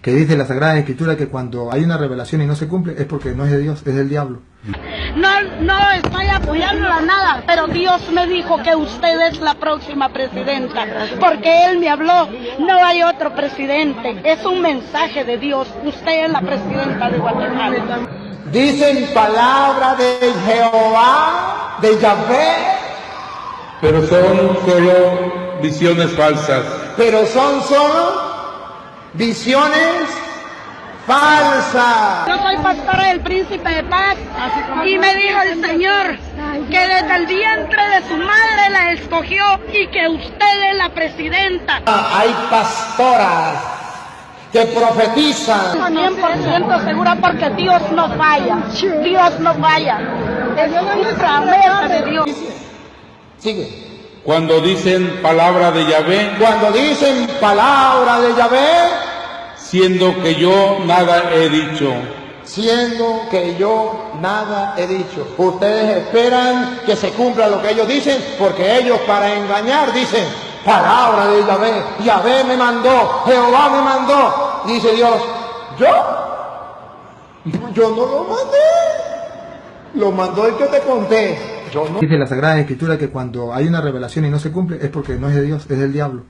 Que dice la Sagrada Escritura que cuando hay una revelación y no se cumple es porque no es de Dios, es del diablo. No estoy apoyando a nada, pero Dios me dijo que usted es la próxima presidenta, porque Él me habló, no hay otro presidente, es un mensaje de Dios, usted es la presidenta de Guatemala. Dicen palabra de Jehová, de Yahvé, pero son solo visiones falsas. Pero son solo visiones falsas. Yo soy pastora del Príncipe de Paz y me dijo el Señor que desde el vientre de su madre la escogió y que usted es la presidenta. Hay pastoras que profetizan. 100% segura porque Dios no falla. Dios no falla. Es una promesa de Dios. Sigue. Cuando dicen palabra de Yahvé, Cuando dicen palabra de Yahvé, siendo que yo nada he dicho. siendo que yo nada he dicho. Ustedes esperan que se cumpla lo que ellos dicen, porque ellos para engañar dicen palabra de Yahvé. Yahvé me mandó, Jehová me mandó. Dice Dios, yo no lo mandé. Lo mandó el que te conté. Yo no. Dice la Sagrada Escritura que cuando hay una revelación y no se cumple es porque no es de Dios, es del diablo.